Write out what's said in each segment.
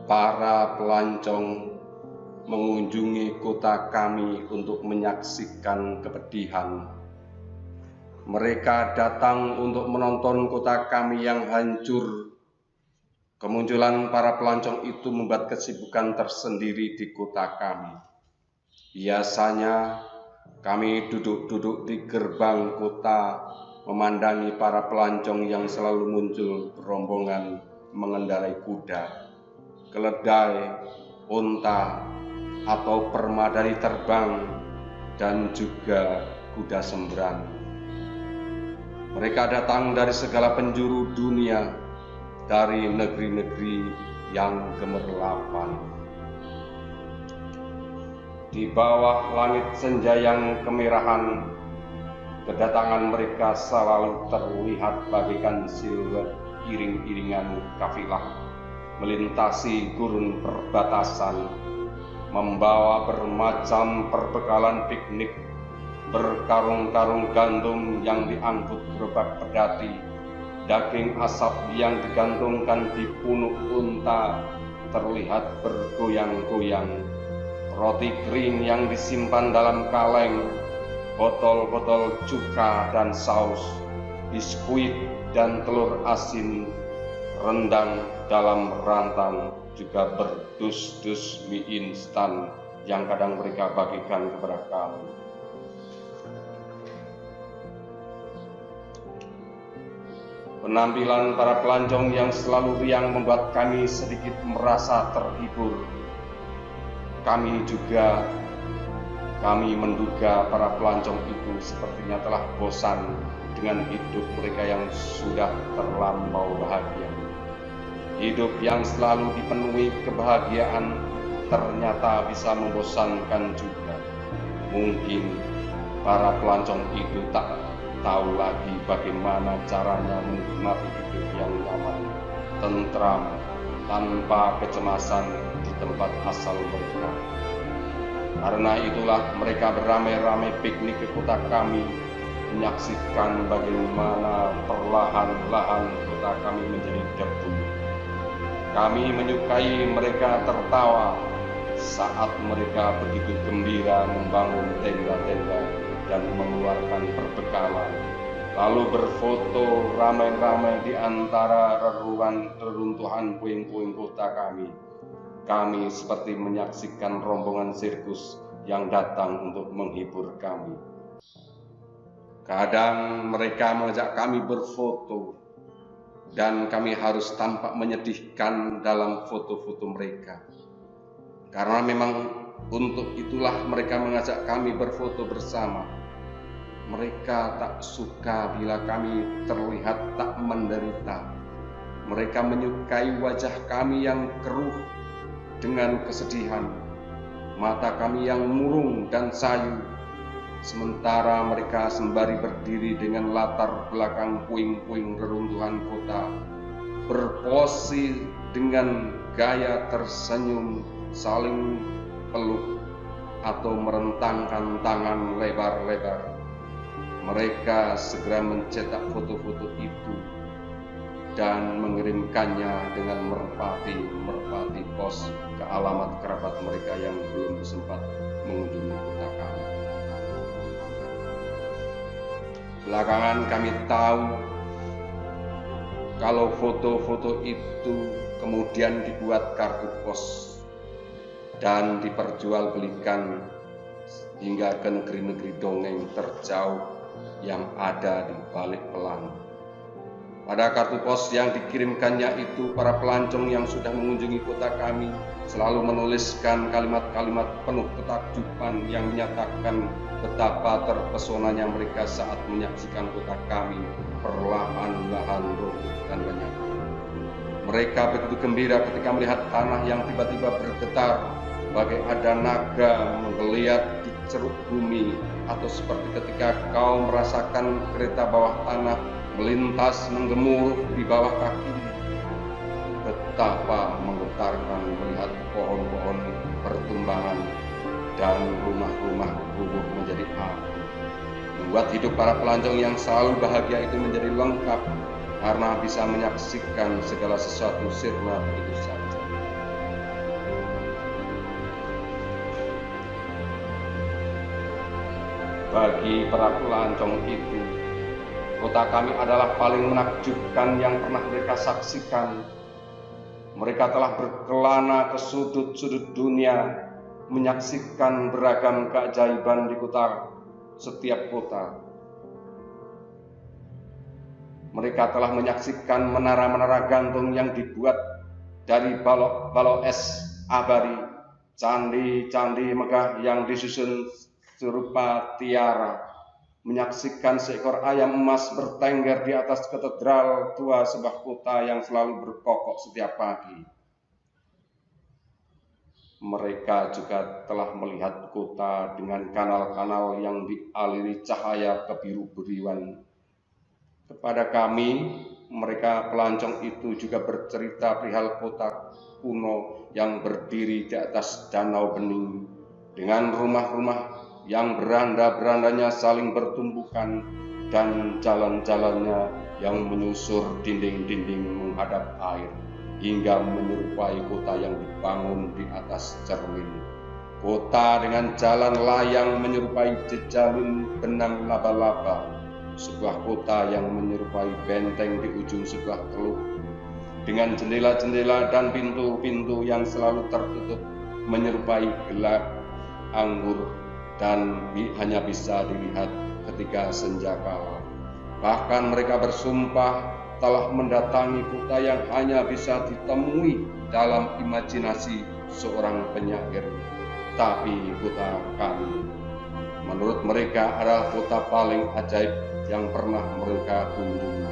para pelancong mengunjungi kota kami untuk menyaksikan kepedihan. Mereka datang untuk menonton kota kami yang hancur. Kemunculan para pelancong itu membuat kesibukan tersendiri di kota kami. Biasanya kami duduk-duduk di gerbang kota, memandangi para pelancong yang selalu muncul berombongan mengendarai kuda, keledai, unta, atau permadani terbang, dan juga kuda sembrang. Mereka datang dari segala penjuru dunia, dari negeri-negeri yang gemerlapan. Di bawah langit senja yang kemerahan, kedatangan mereka selalu terlihat bagaikan siluet iring-iringan kafilah melintasi gurun perbatasan, membawa bermacam perbekalan piknik, berkarung-karung gandum yang diangkut gerobak pedati, daging asap yang digantungkan di punuk unta terlihat bergoyang-goyang, roti kering yang disimpan dalam kaleng, botol-botol cuka dan saus, biskuit dan telur asin, rendang dalam rantan, juga berdus-dus mie instan yang kadang mereka bagikan kepada kami. Penampilan para pelancong yang selalu riang membuat kami sedikit merasa terhibur. Kami menduga para pelancong itu sepertinya telah bosan dengan hidup mereka yang sudah terlampau bahagia. Hidup yang selalu dipenuhi kebahagiaan ternyata bisa membosankan juga. Mungkin para pelancong itu tak tahu lagi bagaimana caranya menikmati hidup yang nyaman, tentram, tanpa kecemasan di tempat asal mereka. Karena itulah mereka beramai-ramai piknik ke kota kami, menyaksikan bagaimana perlahan-lahan kota kami menjadi debu. Kami menyukai mereka tertawa saat mereka begitu gembira membangun tenda-tenda dan mengeluarkan perbekalan, lalu berfoto ramai-ramai di antara reruntuhan puing-puing kota kami. Kami seperti menyaksikan rombongan sirkus yang datang untuk menghibur kami. Kadang mereka mengajak kami berfoto, dan kami harus tampak menyedihkan dalam foto-foto mereka. Karena memang untuk itulah mereka mengajak kami berfoto bersama. Mereka tak suka bila kami terlihat tak menderita. Mereka menyukai wajah kami yang keruh dengan kesedihan, mata kami yang murung dan sayu, sementara mereka sembari berdiri dengan latar belakang puing-puing reruntuhan kota, berpose dengan gaya tersenyum, saling peluk, atau merentangkan tangan lebar-lebar. Mereka segera mencetak foto-foto itu dan mengirimkannya dengan merpati pos ke alamat kerabat mereka yang belum sempat mengunjungi kota kami. Belakangan kami tahu kalau foto-foto itu kemudian dibuat kartu pos dan diperjualbelikan hingga ke negeri-negeri dongeng terjauh yang ada di balik pelang. Pada kartu pos yang dikirimkannya itu, para pelancong yang sudah mengunjungi kota kami selalu menuliskan kalimat-kalimat penuh ketakjuban yang menyatakan betapa terpesonanya mereka saat menyaksikan kota kami perlahan-lahan runtuh dan lenyap. Mereka begitu gembira ketika melihat tanah yang tiba-tiba bergetar, bagai ada naga menggeliat di ceruk bumi, atau seperti ketika kau merasakan kereta bawah tanah melintas menggemuruh di bawah kaki. Betapa menggetarkan melihat pohon-pohon pertumbangan dan rumah-rumah rubuh menjadi api. Membuat hidup para pelancong yang selalu bahagia itu menjadi lengkap karena bisa menyaksikan segala sesuatu sirna begitu saja. Bagi para pelancong itu, kota kami adalah paling menakjubkan yang pernah mereka saksikan. Mereka telah berkelana ke sudut-sudut dunia, menyaksikan beragam keajaiban di setiap kota. Mereka telah menyaksikan menara-menara gantung yang dibuat dari balok-balok es abadi, candi-candi megah yang disusun serupa tiara, menyaksikan seekor ayam emas bertengger di atas katedral tua sebuah kota yang selalu berkokok setiap pagi. Mereka juga telah melihat kota dengan kanal-kanal yang dialiri cahaya kebiru-biruan. Kepada kami, mereka pelancong itu juga bercerita perihal kota kuno yang berdiri di atas danau bening, dengan rumah-rumah yang beranda-berandanya saling bertumbukan dan jalan-jalannya yang menyusur dinding-dinding menghadap air, hingga menyerupai kota yang dibangun di atas cermin. Kota dengan jalan layang menyerupai jejalun benang laba-laba. Sebuah kota yang menyerupai benteng di ujung sebuah teluk, dengan jendela-jendela dan pintu-pintu yang selalu tertutup, menyerupai gelap anggur dan hanya bisa dilihat ketika senja kala. Bahkan mereka bersumpah telah mendatangi kota yang hanya bisa ditemui dalam imajinasi seorang penyair. Tapi kota kami, menurut mereka, adalah kota paling ajaib yang pernah mereka kunjungi.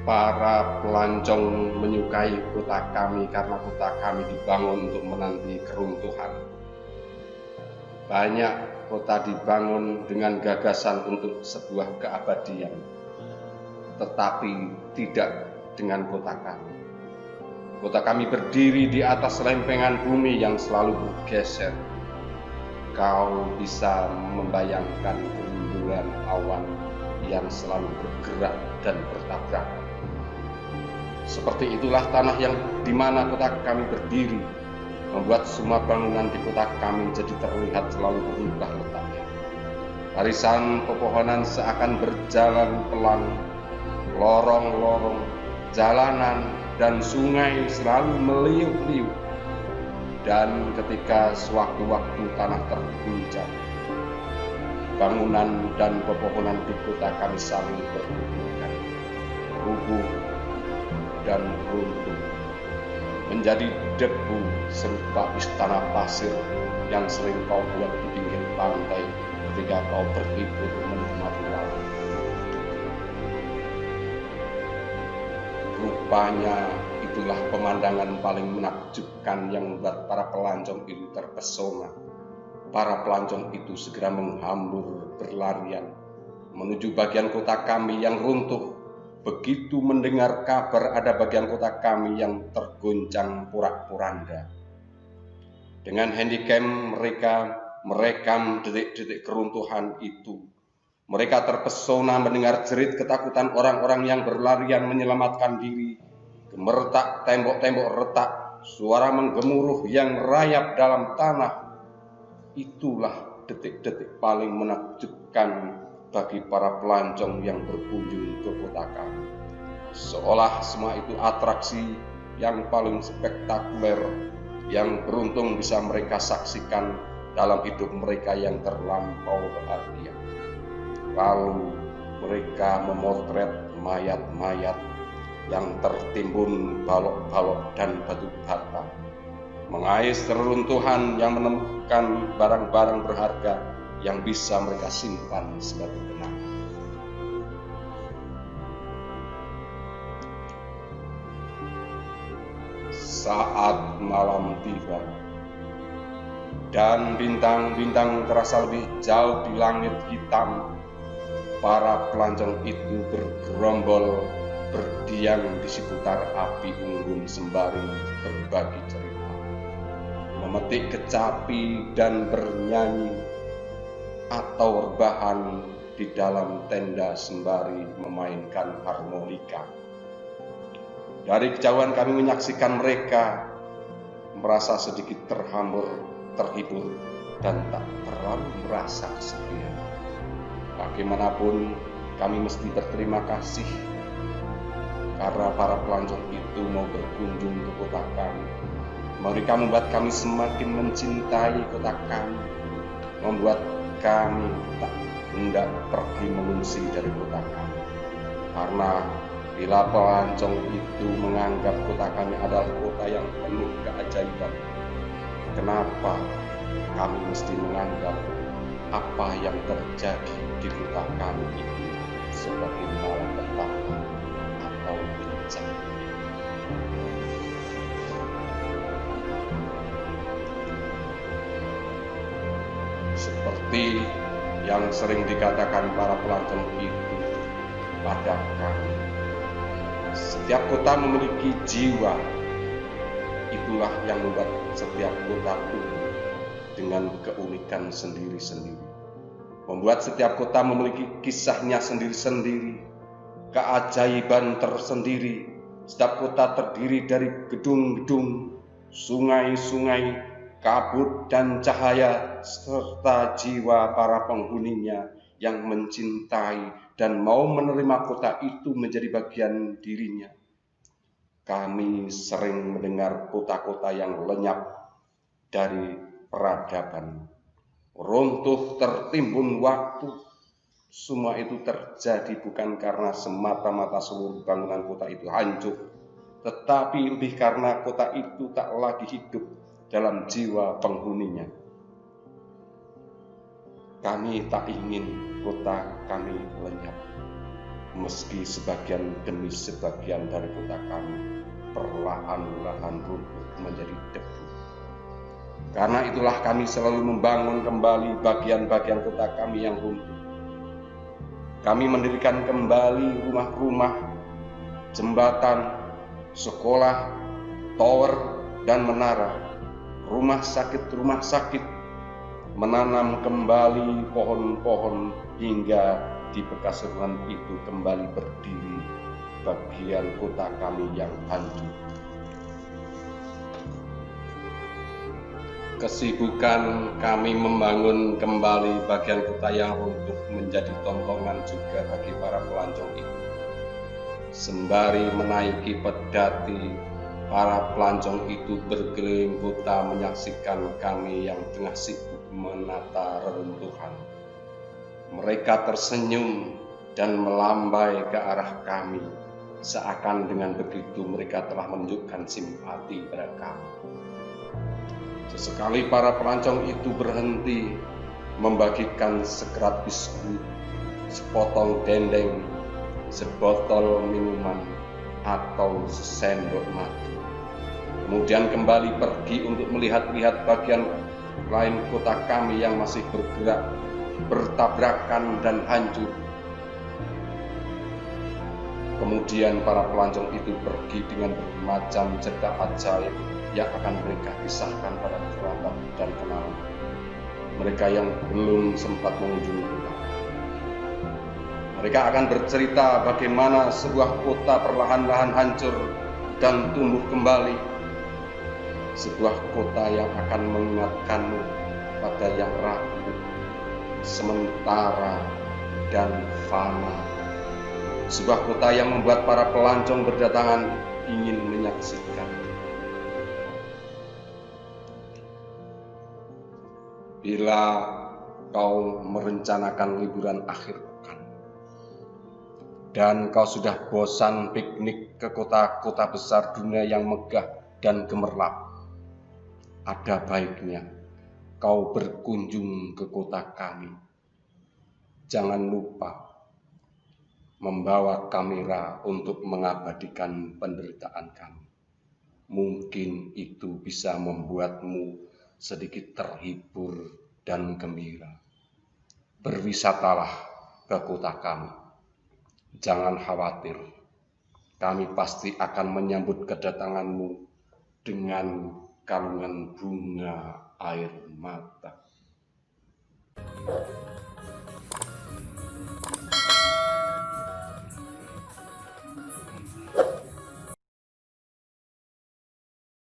Para pelancong menyukai kota kami karena kota kami dibangun untuk menanti keruntuhan. Banyak kota dibangun dengan gagasan untuk sebuah keabadian, tetapi tidak dengan kota kami. Kota kami berdiri di atas lempengan bumi yang selalu bergeser. Kau bisa membayangkan gerombolan awan yang selalu bergerak dan bertabrakan. Seperti itulah tanah yang di mana kota kami berdiri, membuat semua bangunan di kota kami jadi terlihat selalu berubah letaknya. Barisan pepohonan seakan berjalan pelan, lorong-lorong, jalanan, dan sungai selalu meliuk-liuk. Dan ketika sewaktu-waktu tanah terguncang, bangunan dan pepohonan di kota kami saling berhubungan, rubuh dan runtuh, menjadi debu serupa istana pasir yang sering kau buat di pinggir pantai ketika kau berlibur menikmati laut. Rupanya itulah pemandangan paling menakjubkan yang membuat para pelancong itu terpesona. Para pelancong itu segera menghambur berlarian menuju bagian kota kami yang runtuh. Begitu mendengar kabar ada bagian kota kami yang tergoncang porak-poranda. Dengan handycam mereka merekam detik-detik keruntuhan itu. Mereka terpesona mendengar jerit ketakutan orang-orang yang berlarian menyelamatkan diri. Gemertak tembok-tembok retak, suara menggemuruh yang merayap dalam tanah. Itulah detik-detik paling menakjubkan bagi para pelancong yang berkunjung ke kota kami. Seolah semua itu atraksi yang paling spektakuler yang beruntung bisa mereka saksikan dalam hidup mereka yang terlampau bahagia. Lalu mereka memotret mayat-mayat yang tertimbun balok-balok dan batu bata, mengais reruntuhan yang menemukan barang-barang berharga yang bisa mereka simpan sebagai kenangan. Saat malam tiba dan bintang-bintang terasa lebih jauh di langit hitam, para pelancong itu bergerombol berdiam di seputar api unggun sembari berbagi cerita, memetik kecapi dan bernyanyi, atau rebahan di dalam tenda sembari memainkan harmonika. Dari kejauhan kami menyaksikan mereka, merasa sedikit terhibur dan tak terlalu merasa kesepian. Bagaimanapun kami mesti berterima kasih karena para pelancong itu mau berkunjung ke kota kami. Mereka membuat kami semakin mencintai kota kami, membuat kami tak hendak pergi mengungsi dari kota kami. Karena bila pelancong itu menganggap kota kami adalah kota yang penuh keajaiban, kenapa kami mesti menganggap apa yang terjadi di kota kami itu sebagai malapetaka atau bencana? Seperti yang sering dikatakan para pelancong itu pada kami, setiap kota memiliki jiwa. Itulah yang membuat setiap kota tumbuh dengan keunikan sendiri-sendiri. Membuat setiap kota memiliki kisahnya sendiri-sendiri, keajaiban tersendiri. Setiap kota terdiri dari gedung-gedung, sungai-sungai, kabut dan cahaya, serta jiwa para penghuninya yang mencintai dan mau menerima kota itu menjadi bagian dirinya. Kami sering mendengar kota-kota yang lenyap dari peradaban, runtuh tertimbun waktu. Semua itu terjadi bukan karena semata-mata seluruh bangunan kota itu hancur, tetapi lebih karena kota itu tak lagi hidup dalam jiwa penghuninya. Kami tak ingin kota kami lenyap, meski sebagian demi sebagian dari kota kami perlahan-lahan runtuh menjadi debu. Karena itulah kami selalu membangun kembali bagian-bagian kota kami yang runtuh. Kami mendirikan kembali rumah-rumah, jembatan, sekolah, tower, dan menara, rumah sakit, menanam kembali pohon-pohon hingga di bekas rumah itu kembali berdiri bagian kota kami yang hancur. Kesibukan kami membangun kembali bagian kota yang runtuh menjadi tontonan juga bagi para pelancong itu. Sembari menaiki pedati, para pelancong itu berkeliling kota menyaksikan kami yang tengah sibuk menata reruntuhan. Mereka tersenyum dan melambai ke arah kami, seakan dengan begitu mereka telah menunjukkan simpati pada kami. Sesekali para pelancong itu berhenti membagikan sekerat biskuit, sepotong dendeng, sebotol minuman, atau sesendok madu. Kemudian kembali pergi untuk melihat-lihat bagian lain kota kami yang masih bergerak, bertabrakan dan hancur. Kemudian para pelancong itu pergi dengan bermacam cerita ajaib yang akan mereka kisahkan pada kerabat dan kenalan mereka yang belum sempat mengunjungi kota. Mereka akan bercerita bagaimana sebuah kota perlahan-lahan hancur dan tumbuh kembali. Sebuah kota yang akan mengingatkanmu pada yang rapuh, sementara, dan fana. Sebuah kota yang membuat para pelancong berdatangan ingin menyaksikan. Bila kau merencanakan liburan akhir pekan dan kau sudah bosan piknik ke kota-kota besar dunia yang megah dan gemerlap, ada baiknya kau berkunjung ke kota kami. Jangan lupa membawa kamera untuk mengabadikan penderitaan kami. Mungkin itu bisa membuatmu sedikit terhibur dan gembira. Berwisatalah ke kota kami. Jangan khawatir, kami pasti akan menyambut kedatanganmu dengan kalungan bunga air mata.